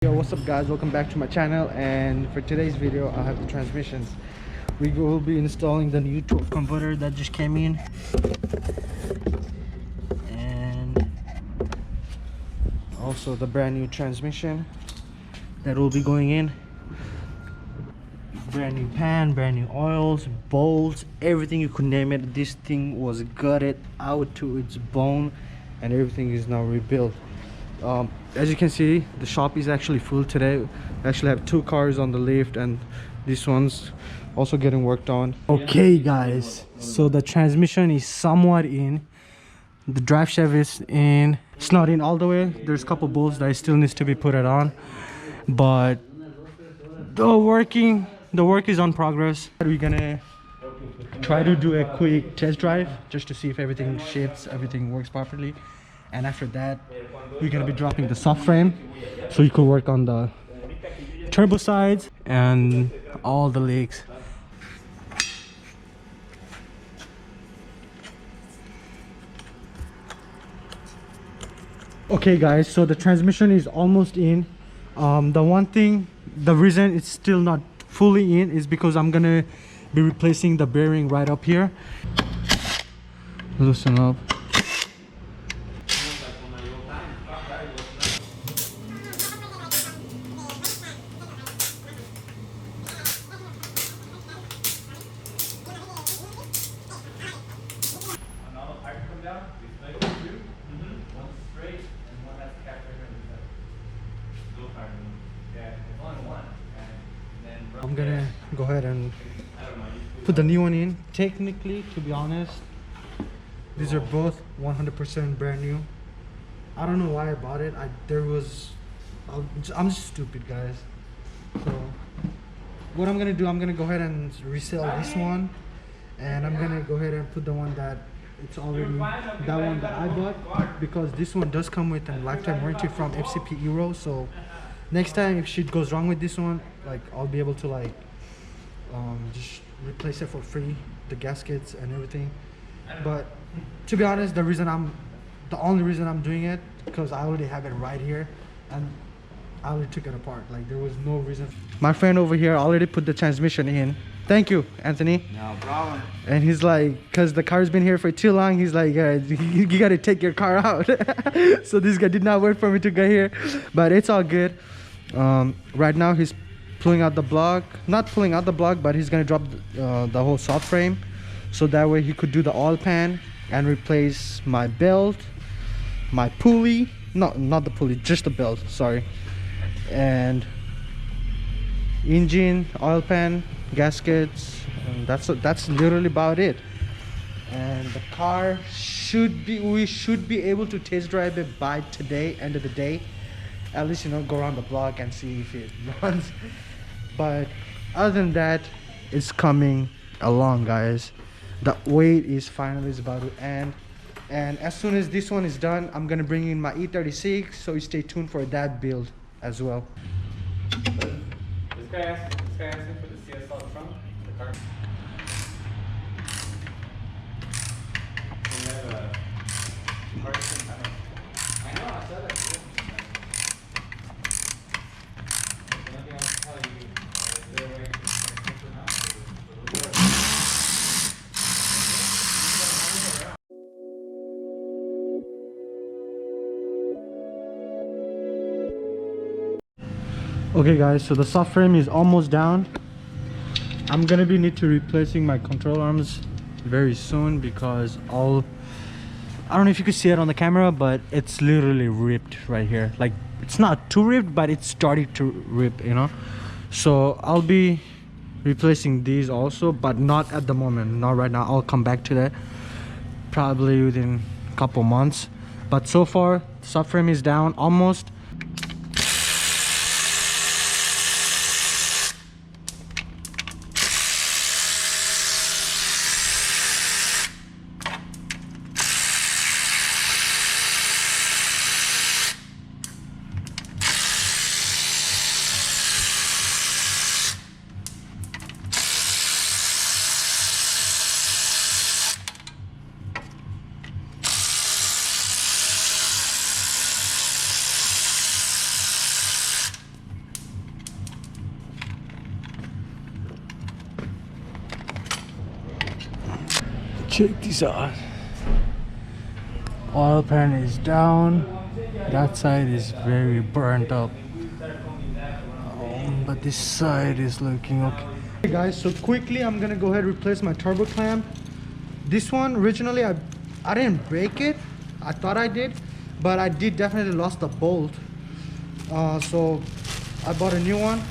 Yo, what's up guys, welcome back to my channel. And for today's video I have the transmissions. We will be installing the new torque converter that just came in, and also the brand new transmission that will be going in. Brand new pan, brand new oils, bolts, everything you could name it. This thing was gutted out to its bone and everything is now rebuilt. As you can see, the shop is actually full today. We actually have 2 cars on the lift and this one's also getting worked on. Okay guys, so the transmission is somewhat in, the drive shaft is in. It's not in all the way, there's a couple bolts that still needs to be put it on, but the work is on progress. We're gonna try to do a quick test drive just to see if everything shifts, everything works properly. And after that, we're gonna be dropping the subframe so you could work on the turbo sides and all the legs. Okay guys, so the transmission is almost in. The reason it's still not fully in is because I'm gonna be replacing the bearing right up here. Loosen up. I'm gonna go ahead and put the new one in. Technically, to be honest, these are both 100% brand new. I don't know why I bought it. I'm just stupid, guys. So what I'm gonna do, I'm gonna go ahead and resell this one, and I'm gonna go ahead and put the one that it's already, that one that I bought, because this one does come with a lifetime warranty from FCP Euro. So next time if shit goes wrong with this one, like I'll be able to like just replace it for free, the gaskets and everything. But to be honest, the only reason I'm doing it because I already have it right here and I already took it apart. Like there was no reason. My friend over here already put the transmission in. Thank you, Anthony. No problem. And he's like, because the car's been here for too long, he's like, you gotta take your car out. So this guy did not wait for me to get here, but it's all good. Right now he's pulling out the block, not pulling out the block, but he's gonna drop the whole subframe, so that way he could do the oil pan and replace my belt, my pulley, not the pulley, just the belt, sorry, and engine, oil pan, gaskets, and that's literally about it. And the car we should be able to test drive it by today, end of the day, at least, you know, go around the block and see if it runs. But other than that, it's coming along, guys. The wait is finally about to end, and as soon as this one is done, I'm gonna bring in my E36, so you stay tuned for that build as well. This guy asking for the CSL trunk, the car. We have a partition kind of. I know, I said that too. The only thing I was telling you is there a way to fix it now? Okay guys, so the subframe is almost down. I'm gonna need to replacing my control arms very soon because I don't know if you could see it on the camera, but it's literally ripped right here. Like, it's not too ripped, but it's starting to rip, you know. So I'll be replacing these also, but not at the moment, not right now. I'll come back to that probably within a couple months. But so far the subframe is down almost. Check this out. Oil pan is down. That side is very burnt up. But this side is looking okay. Hey guys, so quickly I'm gonna go ahead and replace my turbo clamp. This one originally I didn't break it. I thought I did, but I did definitely lost the bolt. So I bought a new one.